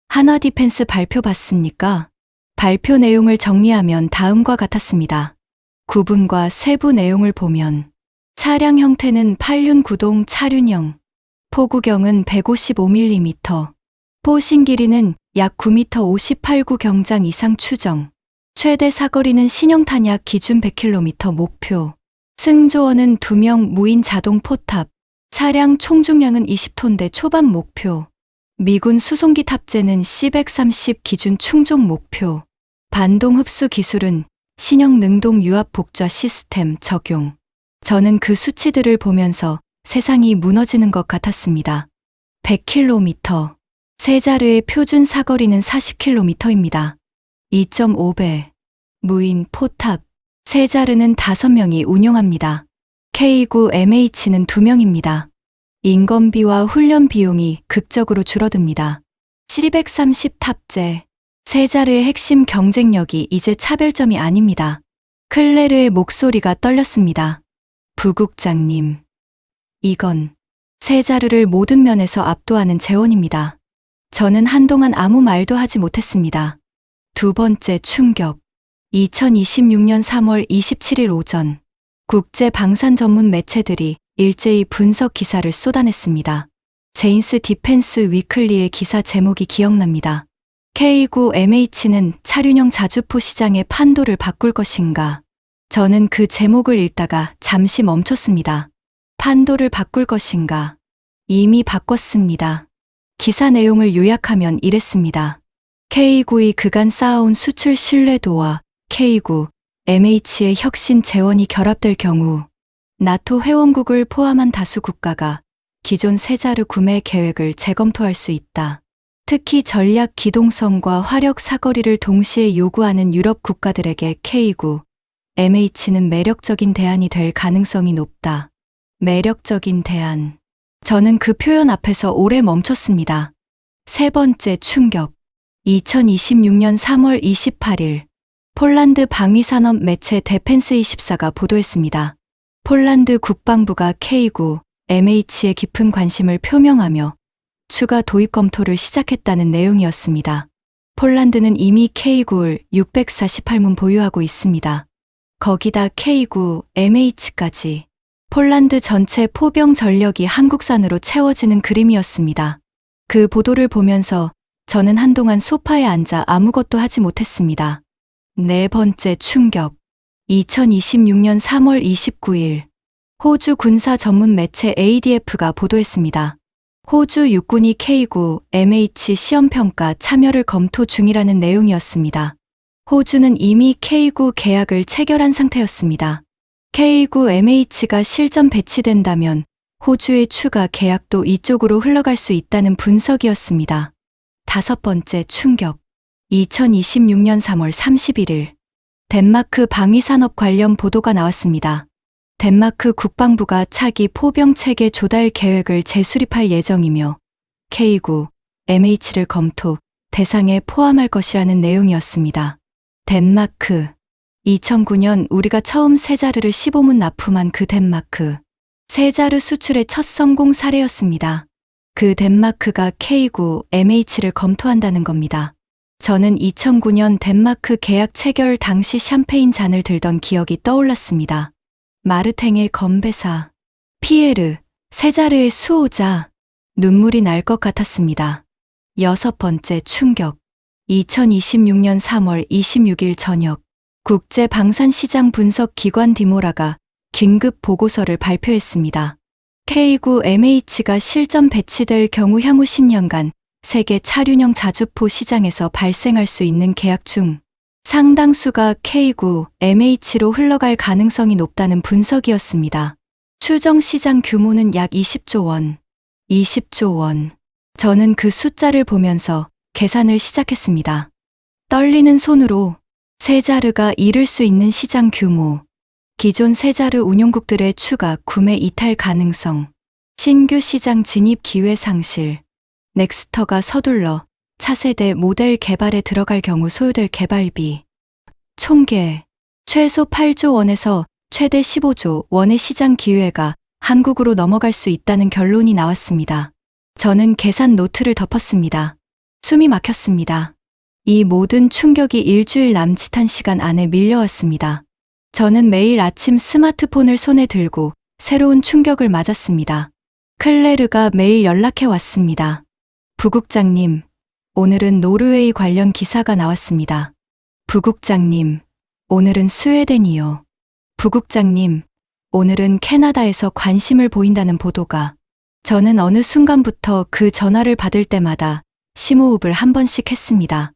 한화 디펜스 발표 봤습니까? 발표 내용을 정리하면 다음과 같았습니다. 구분과 세부 내용을 보면 차량 형태는 8륜 구동 차륜형, 포구경은 155mm, 포신 길이는 약 9m 58구 경장 이상 추정, 최대 사거리는 신형 탄약 기준 100km 목표, 승조원은 2명 무인 자동 포탑, 차량 총중량은 20톤대 초반 목표, 미군 수송기 탑재는 C-130 기준 충족 목표, 반동 흡수 기술은 신형 능동 유압 복좌 시스템 적용. 저는 그 수치들을 보면서 세상이 무너지는 것 같았습니다. 100km. 세자르의 표준 사거리는 40km입니다. 2.5배. 무인 포탑. 세자르는 5명이 운용합니다. K9MH는 2명입니다. 인건비와 훈련 비용이 극적으로 줄어듭니다. C-130 탑재. 세자르의 핵심 경쟁력이 이제 차별점이 아닙니다. 클레르의 목소리가 떨렸습니다. 부국장님. 이건 세자르를 모든 면에서 압도하는 재원입니다. 저는 한동안 아무 말도 하지 못했습니다. 두 번째 충격. 2026년 3월 27일 오전, 국제 방산 전문 매체들이 일제히 분석 기사를 쏟아냈습니다. 제인스 디펜스 위클리의 기사 제목이 기억납니다. K9MH는 차륜형 자주포 시장의 판도를 바꿀 것인가? 저는 그 제목을 읽다가 잠시 멈췄습니다. 판도를 바꿀 것인가? 이미 바꿨습니다. 기사 내용을 요약하면 이랬습니다. K9이 그간 쌓아온 수출 신뢰도와 K9, MH의 혁신 재원이 결합될 경우 나토 회원국을 포함한 다수 국가가 기존 세자르 구매 계획을 재검토할 수 있다. 특히 전략 기동성과 화력 사거리를 동시에 요구하는 유럽 국가들에게 K9, MH는 매력적인 대안이 될 가능성이 높다. 매력적인 대안. 저는 그 표현 앞에서 오래 멈췄습니다. 세 번째 충격. 2026년 3월 28일 폴란드 방위산업 매체 데펜스24가 보도했습니다. 폴란드 국방부가 K9, MH에 깊은 관심을 표명하며 추가 도입 검토를 시작했다는 내용이었습니다. 폴란드는 이미 K9를 648문 보유하고 있습니다. 거기다 K9, MH까지. 폴란드 전체 포병 전력이 한국산으로 채워지는 그림이었습니다. 그 보도를 보면서 저는 한동안 소파에 앉아 아무것도 하지 못했습니다. 네 번째 충격. 2026년 3월 29일 호주 군사 전문 매체 ADF가 보도했습니다. 호주 육군이 K9, MH 시험평가 참여를 검토 중이라는 내용이었습니다. 호주는 이미 K9 계약을 체결한 상태였습니다. K9MH가 실전 배치된다면 호주의 추가 계약도 이쪽으로 흘러갈 수 있다는 분석이었습니다. 다섯 번째 충격. 2026년 3월 31일 덴마크 방위산업 관련 보도가 나왔습니다. 덴마크 국방부가 차기 포병 체계 조달 계획을 재수립할 예정이며 K9MH를 검토 대상에 포함할 것이라는 내용이었습니다. 덴마크. 2009년 우리가 처음 세자르를 15문 납품한 그 덴마크. 세자르 수출의 첫 성공 사례였습니다. 그 덴마크가 K9MH를 검토한다는 겁니다. 저는 2009년 덴마크 계약 체결 당시 샴페인 잔을 들던 기억이 떠올랐습니다. 마르탱의 건배사, 피에르, 세자르의 수호자, 눈물이 날 것 같았습니다. 여섯 번째 충격. 2026년 3월 26일 저녁, 국제방산시장 분석기관 디모라가 긴급 보고서를 발표했습니다. K9MH가 실전 배치될 경우 향후 10년간 세계 차륜형 자주포 시장에서 발생할 수 있는 계약 중 상당수가 K9MH로 흘러갈 가능성이 높다는 분석이었습니다. 추정 시장 규모는 약 20조 원. 20조 원. 저는 그 숫자를 보면서 계산을 시작했습니다. 떨리는 손으로 세자르가 이룰 수 있는 시장 규모, 기존 세자르 운용국들의 추가 구매 이탈 가능성, 신규 시장 진입 기회 상실, 넥스터가 서둘러 차세대 모델 개발에 들어갈 경우 소요될 개발비, 총계, 최소 8조 원에서 최대 15조 원의 시장 기회가 한국으로 넘어갈 수 있다는 결론이 나왔습니다. 저는 계산 노트를 덮었습니다. 숨이 막혔습니다. 이 모든 충격이 일주일 남짓한 시간 안에 밀려왔습니다. 저는 매일 아침 스마트폰을 손에 들고 새로운 충격을 맞았습니다. 클레르가 매일 연락해 왔습니다. 부국장님, 오늘은 노르웨이 관련 기사가 나왔습니다. 부국장님, 오늘은 스웨덴이요. 부국장님, 오늘은 캐나다에서 관심을 보인다는 보도가. 저는 어느 순간부터 그 전화를 받을 때마다 심호흡을 한 번씩 했습니다.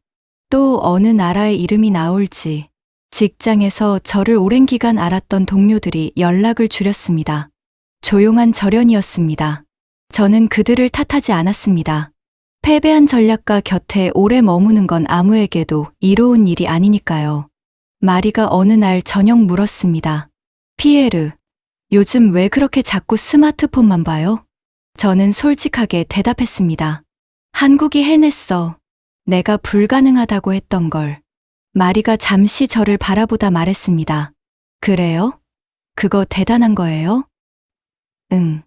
또 어느 나라의 이름이 나올지. 직장에서 저를 오랜 기간 알았던 동료들이 연락을 줄였습니다. 조용한 절연이었습니다. 저는 그들을 탓하지 않았습니다. 패배한 전략가 곁에 오래 머무는 건 아무에게도 이로운 일이 아니니까요. 마리가 어느 날 저녁 물었습니다. 피에르, 요즘 왜 그렇게 자꾸 스마트폰만 봐요? 저는 솔직하게 대답했습니다. 한국이 해냈어. 내가 불가능하다고 했던 걸. 마리가 잠시 저를 바라보다 말했습니다. 그래요? 그거 대단한 거예요? 응,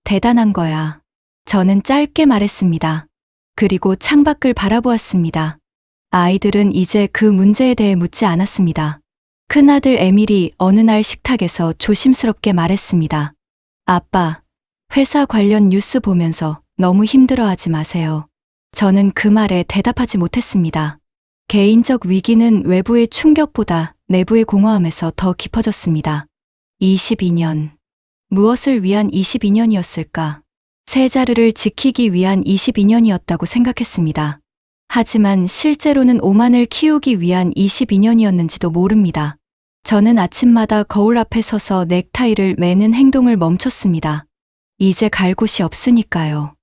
대단한 거야. 저는 짧게 말했습니다. 그리고 창밖을 바라보았습니다. 아이들은 이제 그 문제에 대해 묻지 않았습니다. 큰아들 에밀이 어느 날 식탁에서 조심스럽게 말했습니다. 아빠, 회사 관련 뉴스 보면서 너무 힘들어하지 마세요. 저는 그 말에 대답하지 못했습니다. 개인적 위기는 외부의 충격보다 내부의 공허함에서 더 깊어졌습니다. 22년. 무엇을 위한 22년이었을까? 세자르를 지키기 위한 22년이었다고 생각했습니다. 하지만 실제로는 오만을 키우기 위한 22년이었는지도 모릅니다. 저는 아침마다 거울 앞에 서서 넥타이를 매는 행동을 멈췄습니다. 이제 갈 곳이 없으니까요.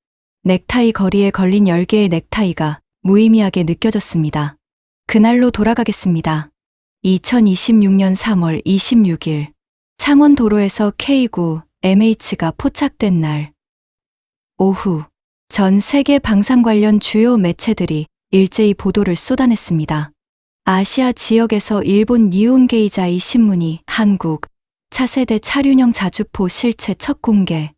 넥타이 거리에 걸린 10개의 넥타이가 무의미하게 느껴졌습니다. 그날로 돌아가겠습니다. 2026년 3월 26일 창원도로에서 K9 MH가 포착된 날. 오후 전 세계 방산 관련 주요 매체들이 일제히 보도를 쏟아냈습니다. 아시아 지역에서 일본 니혼게이자이 신문이 한국 차세대 차륜형 자주포 실체 첫 공개,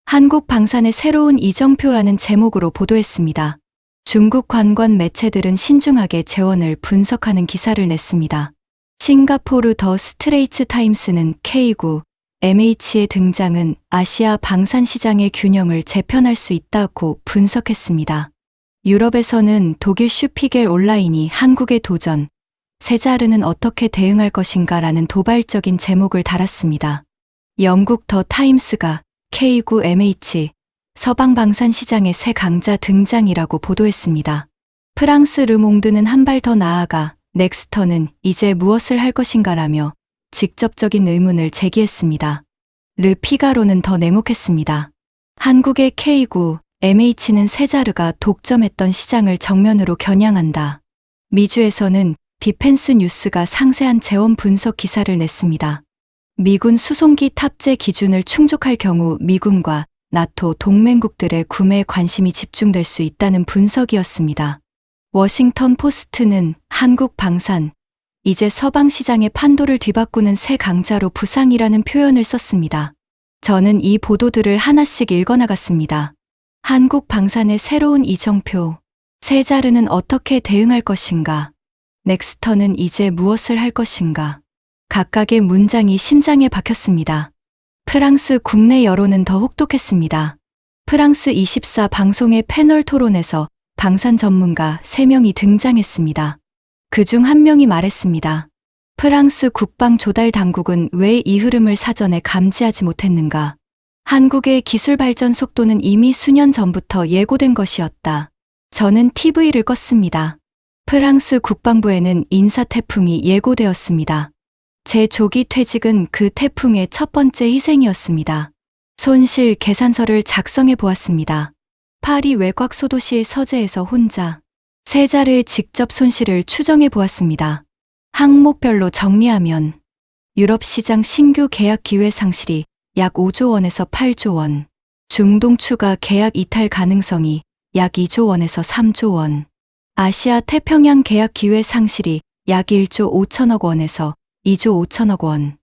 한국 방산의 새로운 이정표라는 제목으로 보도했습니다. 중국 관관 매체들은 신중하게 재원을 분석하는 기사를 냈습니다. 싱가포르 더 스트레이츠 타임스는 K9 MH의 등장은 아시아 방산 시장의 균형을 재편할 수 있다고 분석했습니다. 유럽에서는 독일 슈피겔 온라인이 한국의 도전, 세자르는 어떻게 대응할 것인가라는 도발적인 제목을 달았습니다. 영국 더 타임스가 K9 MH, 서방 방산 시장의 새 강자 등장이라고 보도했습니다. 프랑스 르몽드는 한 발 더 나아가 넥스터는 이제 무엇을 할 것인가라며 직접적인 의문을 제기했습니다. 르 피가로는 더 냉혹했습니다. 한국의 K9 MH는 세자르가 독점했던 시장을 정면으로 겨냥한다. 미주에서는 디펜스 뉴스가 상세한 재원 분석 기사를 냈습니다. 미군 수송기 탑재 기준을 충족할 경우 미군과 나토 동맹국들의 구매에 관심이 집중될 수 있다는 분석이었습니다. 워싱턴 포스트는 한국 방산, 이제 서방 시장의 판도를 뒤바꾸는 새 강자로 부상이라는 표현을 썼습니다. 저는 이 보도들을 하나씩 읽어나갔습니다. 한국 방산의 새로운 이정표, 세자르는 어떻게 대응할 것인가, 넥스터는 이제 무엇을 할 것인가. 각각의 문장이 심장에 박혔습니다. 프랑스 국내 여론은 더 혹독했습니다. 프랑스 24 방송의 패널 토론에서 방산 전문가 3명이 등장했습니다. 그중 한 명이 말했습니다. 프랑스 국방 조달 당국은 왜 이 흐름을 사전에 감지하지 못했는가? 한국의 기술 발전 속도는 이미 수년 전부터 예고된 것이었다. 저는 TV를 껐습니다. 프랑스 국방부에는 인사 태풍이 예고되었습니다. 제 조기 퇴직은 그 태풍의 첫 번째 희생이었습니다. 손실 계산서를 작성해 보았습니다. 파리 외곽 소도시의 서재에서 혼자 세자르의 직접 손실을 추정해 보았습니다. 항목별로 정리하면 유럽 시장 신규 계약 기회 상실이 약 5조 원에서 8조 원, 중동 추가 계약 이탈 가능성이 약 2조 원에서 3조 원, 아시아 태평양 계약 기회 상실이 약 1조 5천억 원에서 2조 5천억 원.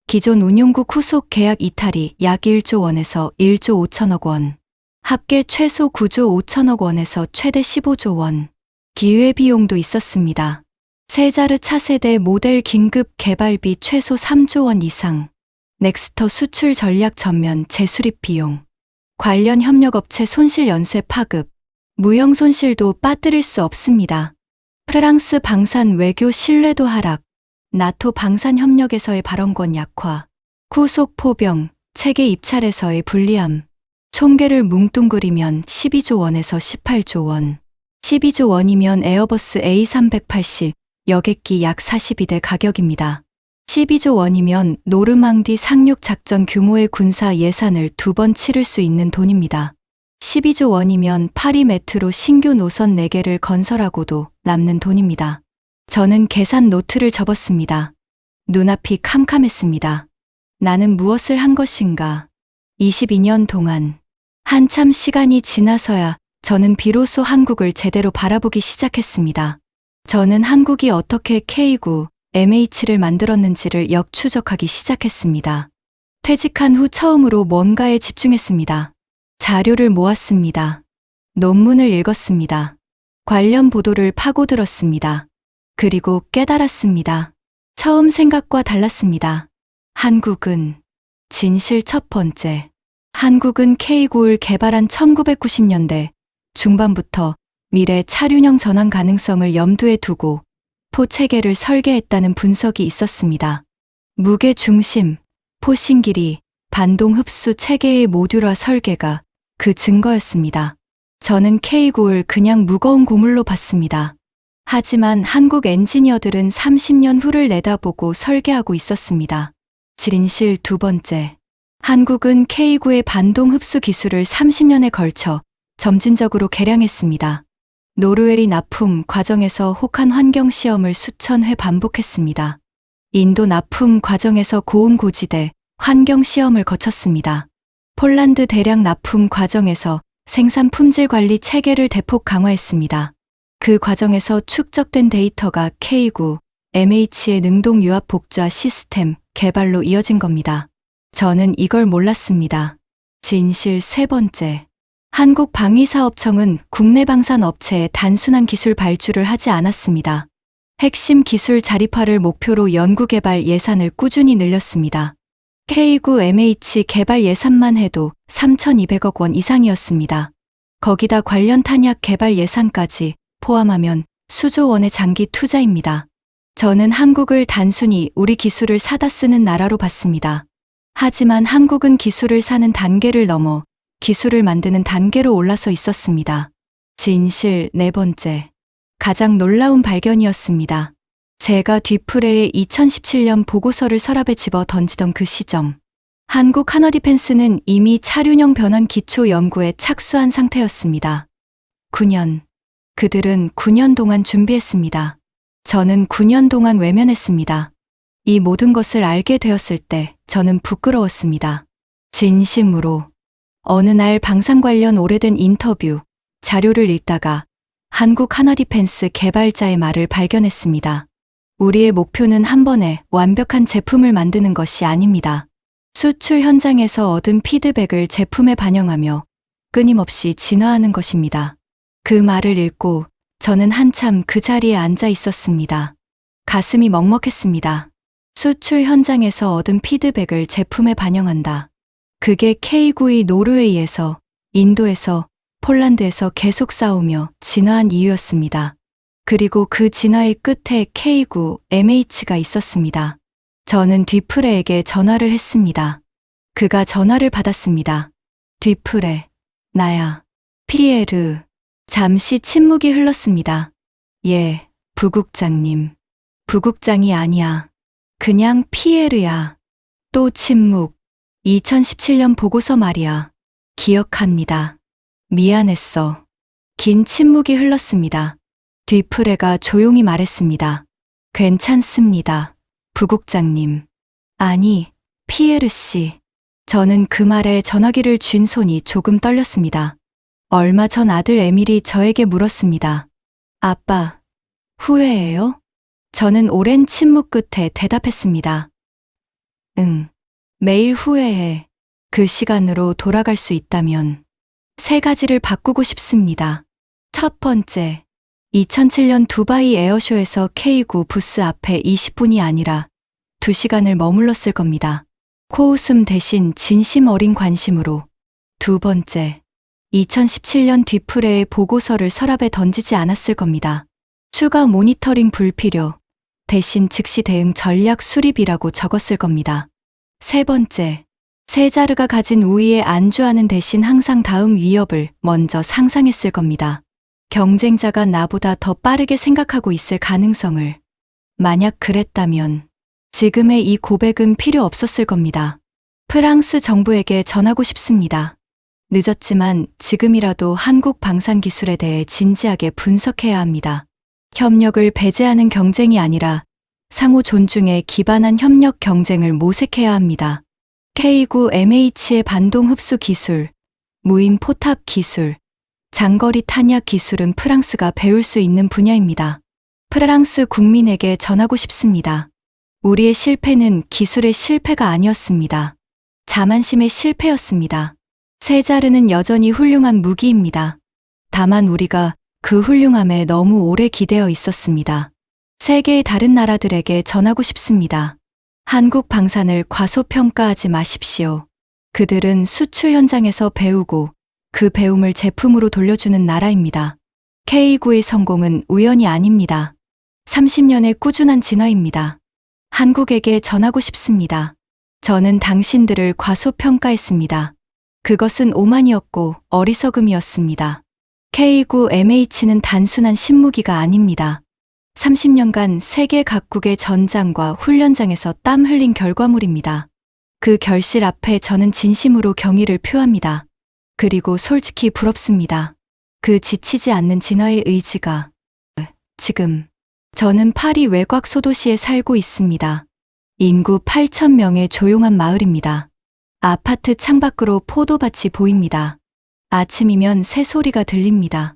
기존 운용국 후속 계약 이탈이 약 1조 원에서 1조 5천억 원. 합계 최소 9조 5천억 원에서 최대 15조 원. 기회비용도 있었습니다. 세자르 차세대 모델 긴급 개발비 최소 3조 원 이상. 넥스터 수출 전략 전면 재수립 비용. 관련 협력업체 손실 연쇄 파급. 무형 손실도 빠뜨릴 수 없습니다. 프랑스 방산 외교 신뢰도 하락. 나토 방산 협력에서의 발언권 약화. 후속 포병, 체계 입찰에서의 불리함. 총계를 뭉뚱그리면 12조 원에서 18조 원. 12조 원이면 에어버스 A380 여객기 약 42대 가격입니다. 12조 원이면 노르망디 상륙 작전 규모의 군사 예산을 2번 치를 수 있는 돈입니다. 12조 원이면 파리 메트로 신규 노선 4개를 건설하고도 남는 돈입니다. 저는 계산 노트를 접었습니다. 눈앞이 캄캄했습니다. 나는 무엇을 한 것인가? 22년 동안 한참 시간이 지나서야 저는 비로소 한국을 제대로 바라보기 시작했습니다. 저는 한국이 어떻게 K9, MH를 만들었는지를 역추적하기 시작했습니다. 퇴직한 후 처음으로 뭔가에 집중했습니다. 자료를 모았습니다. 논문을 읽었습니다. 관련 보도를 파고들었습니다. 그리고 깨달았습니다. 처음 생각과 달랐습니다. 한국은 진실 첫 번째. 한국은 K9를 개발한 1990년대 중반부터 미래 차륜형 전환 가능성을 염두에 두고 포체계를 설계했다는 분석이 있었습니다. 무게 중심, 포신 길이, 반동 흡수 체계의 모듈화 설계가 그 증거였습니다. 저는 K9를 그냥 무거운 고물로 봤습니다. 하지만 한국 엔지니어들은 30년 후를 내다보고 설계하고 있었습니다. 진실 두 번째. 한국은 K9의 반동 흡수 기술을 30년에 걸쳐 점진적으로 개량했습니다. 노르웨이 납품 과정에서 혹한 환경 시험을 수천 회 반복했습니다. 인도 납품 과정에서 고온 고지대 환경 시험을 거쳤습니다. 폴란드 대량 납품 과정에서 생산 품질 관리 체계를 대폭 강화했습니다. 그 과정에서 축적된 데이터가 K9, MH의 능동 유압 복좌 시스템 개발로 이어진 겁니다. 저는 이걸 몰랐습니다. 진실 세 번째. 한국방위사업청은 국내 방산업체에 단순한 기술 발주를 하지 않았습니다. 핵심 기술 자립화를 목표로 연구개발 예산을 꾸준히 늘렸습니다. K9MH 개발 예산만 해도 3,200억 원 이상이었습니다. 거기다 관련 탄약 개발 예산까지 포함하면 수조 원의 장기 투자입니다. 저는 한국을 단순히 우리 기술을 사다 쓰는 나라로 봤습니다. 하지만 한국은 기술을 사는 단계를 넘어 기술을 만드는 단계로 올라서 있었습니다. 진실 네 번째. 가장 놀라운 발견이었습니다. 제가 뒤풀이에 2017년 보고서를 서랍에 집어 던지던 그 시점. 한국 하너디펜스는 이미 차륜형 변환 기초 연구에 착수한 상태였습니다. 9년. 그들은 9년 동안 준비했습니다. 저는 9년 동안 외면했습니다. 이 모든 것을 알게 되었을 때 저는 부끄러웠습니다. 진심으로. 어느 날 방산 관련 오래된 인터뷰, 자료를 읽다가 한국 하너디펜스 개발자의 말을 발견했습니다. 우리의 목표는 한 번에 완벽한 제품을 만드는 것이 아닙니다. 수출 현장에서 얻은 피드백을 제품에 반영하며 끊임없이 진화하는 것입니다. 그 말을 읽고 저는 한참 그 자리에 앉아 있었습니다. 가슴이 먹먹했습니다. 수출 현장에서 얻은 피드백을 제품에 반영한다. 그게 K9이 노르웨이에서, 인도에서, 폴란드에서 계속 싸우며 진화한 이유였습니다. 그리고 그 진화의 끝에 K9, MH가 있었습니다. 저는 뒤프레에게 전화를 했습니다. 그가 전화를 받았습니다. 뒤프레, 나야. 피에르. 잠시 침묵이 흘렀습니다. 예, 부국장님. 부국장이 아니야. 그냥 피에르야. 또 침묵. 2017년 보고서 말이야. 기억합니다. 미안했어. 긴 침묵이 흘렀습니다. 뒤프레가 조용히 말했습니다. 괜찮습니다. 부국장님. 아니, 피에르 씨. 저는 그 말에 전화기를 쥔 손이 조금 떨렸습니다. 얼마 전 아들 에밀이 저에게 물었습니다. 아빠, 후회해요? 저는 오랜 침묵 끝에 대답했습니다. 응, 매일 후회해. 그 시간으로 돌아갈 수 있다면 3가지를 바꾸고 싶습니다. 첫 번째, 2007년 두바이 에어쇼에서 K9 부스 앞에 20분이 아니라 2시간을 머물렀을 겁니다. 코웃음 대신 진심 어린 관심으로. 두 번째, 2017년 뒤풀이에 보고서를 서랍에 던지지 않았을 겁니다. 추가 모니터링 불필요, 대신 즉시 대응 전략 수립이라고 적었을 겁니다. 세 번째, 세자르가 가진 우위에 안주하는 대신 항상 다음 위협을 먼저 상상했을 겁니다. 경쟁자가 나보다 더 빠르게 생각하고 있을 가능성을. 만약 그랬다면 지금의 이 고백은 필요 없었을 겁니다. 프랑스 정부에게 전하고 싶습니다. 늦었지만 지금이라도 한국 방산 기술에 대해 진지하게 분석해야 합니다. 협력을 배제하는 경쟁이 아니라 상호 존중에 기반한 협력 경쟁을 모색해야 합니다. K9MH의 반동 흡수 기술, 무인 포탑 기술, 장거리 탄약 기술은 프랑스가 배울 수 있는 분야입니다. 프랑스 국민에게 전하고 싶습니다. 우리의 실패는 기술의 실패가 아니었습니다. 자만심의 실패였습니다. 세자르는 여전히 훌륭한 무기입니다. 다만 우리가 그 훌륭함에 너무 오래 기대어 있었습니다. 세계의 다른 나라들에게 전하고 싶습니다. 한국 방산을 과소평가하지 마십시오. 그들은 수출 현장에서 배우고 그 배움을 제품으로 돌려주는 나라입니다. K9의 성공은 우연이 아닙니다. 30년의 꾸준한 진화입니다. 한국에게 전하고 싶습니다. 저는 당신들을 과소평가했습니다. 그것은 오만이었고 어리석음이었습니다. K9MH는 단순한 신무기가 아닙니다. 30년간 세계 각국의 전장과 훈련장에서 땀 흘린 결과물입니다. 그 결실 앞에 저는 진심으로 경의를 표합니다. 그리고 솔직히 부럽습니다. 그 지치지 않는 진화의 의지가. 지금 저는 파리 외곽 소도시에 살고 있습니다. 인구 8,000명의 조용한 마을입니다. 아파트 창밖으로 포도밭이 보입니다. 아침이면 새소리가 들립니다.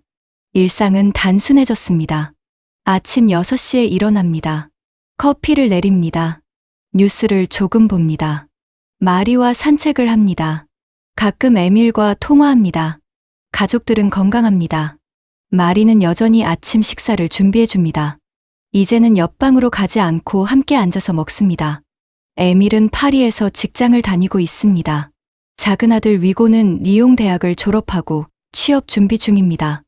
일상은 단순해졌습니다. 아침 6시에 일어납니다. 커피를 내립니다. 뉴스를 조금 봅니다. 마리와 산책을 합니다. 가끔 에밀과 통화합니다. 가족들은 건강합니다. 마리는 여전히 아침 식사를 준비해줍니다. 이제는 옆방으로 가지 않고 함께 앉아서 먹습니다. 에밀은 파리에서 직장을 다니고 있습니다. 작은 아들 위고는 리옹 대학을 졸업하고 취업 준비 중입니다.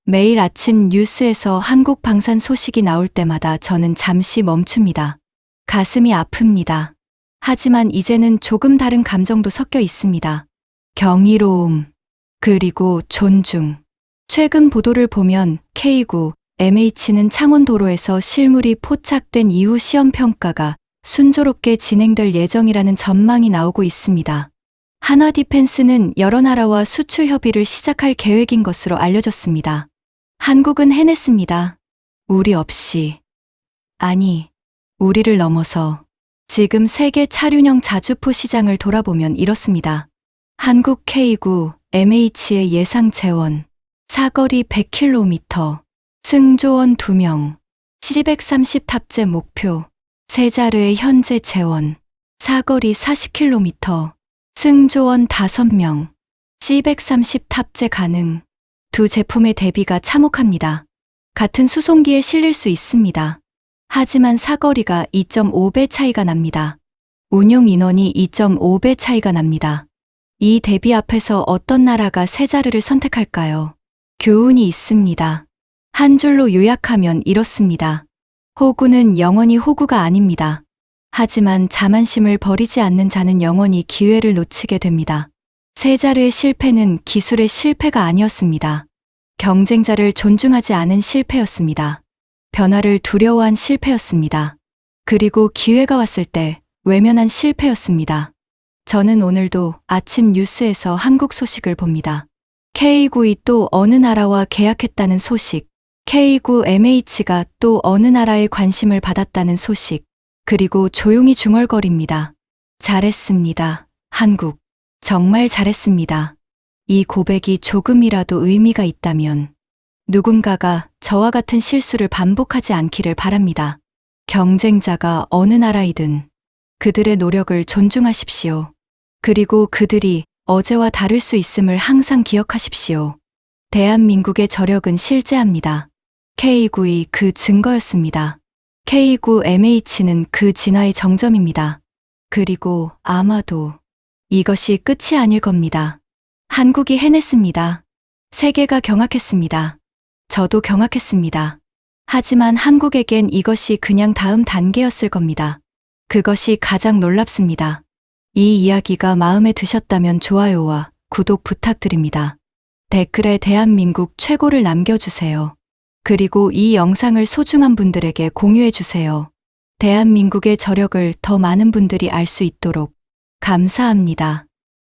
매일 아침 뉴스에서 한국 방산 소식이 나올 때마다 저는 잠시 멈춥니다. 가슴이 아픕니다. 하지만 이제는 조금 다른 감정도 섞여 있습니다. 경이로움, 그리고 존중. 최근 보도를 보면 K9MH는 창원도로에서 실물이 포착된 이후 시험 평가가 순조롭게 진행될 예정이라는 전망이 나오고 있습니다. 한화디펜스는 여러 나라와 수출 협의를 시작할 계획인 것으로 알려졌습니다. 한국은 해냈습니다. 우리 없이. 아니, 우리를 넘어서. 지금 세계 차륜형 자주포 시장을 돌아보면 이렇습니다. 한국 K9MH의 예상 재원, 사거리 100km, 승조원 2명, C130 탑재 목표, 세자르의 현재 재원, 사거리 40km, 승조원 5명, C130 탑재 가능. 두 제품의 대비가 참혹합니다. 같은 수송기에 실릴 수 있습니다. 하지만 사거리가 2.5배 차이가 납니다. 운용 인원이 2.5배 차이가 납니다. 이 대비 앞에서 어떤 나라가 세자르를 선택할까요? 교훈이 있습니다. 한 줄로 요약하면 이렇습니다. 호구는 영원히 호구가 아닙니다. 하지만 자만심을 버리지 않는 자는 영원히 기회를 놓치게 됩니다. 세자르의 실패는 기술의 실패가 아니었습니다. 경쟁자를 존중하지 않은 실패였습니다. 변화를 두려워한 실패였습니다. 그리고 기회가 왔을 때 외면한 실패였습니다. 저는 오늘도 아침 뉴스에서 한국 소식을 봅니다. K9이 또 어느 나라와 계약했다는 소식, K9MH가 또 어느 나라의 관심을 받았다는 소식, 그리고 조용히 중얼거립니다. 잘했습니다. 한국. 정말 잘했습니다. 이 고백이 조금이라도 의미가 있다면 누군가가 저와 같은 실수를 반복하지 않기를 바랍니다. 경쟁자가 어느 나라이든 그들의 노력을 존중하십시오. 그리고 그들이 어제와 다를 수 있음을 항상 기억하십시오. 대한민국의 저력은 실제합니다. K9이 그 증거였습니다. K9MH는 그 진화의 정점입니다. 그리고 아마도 이것이 끝이 아닐 겁니다. 한국이 해냈습니다. 세계가 경악했습니다. 저도 경악했습니다. 하지만 한국에겐 이것이 그냥 다음 단계였을 겁니다. 그것이 가장 놀랍습니다. 이 이야기가 마음에 드셨다면 좋아요와 구독 부탁드립니다. 댓글에 대한민국 최고를 남겨주세요. 그리고 이 영상을 소중한 분들에게 공유해주세요. 대한민국의 저력을 더 많은 분들이 알 수 있도록 감사합니다.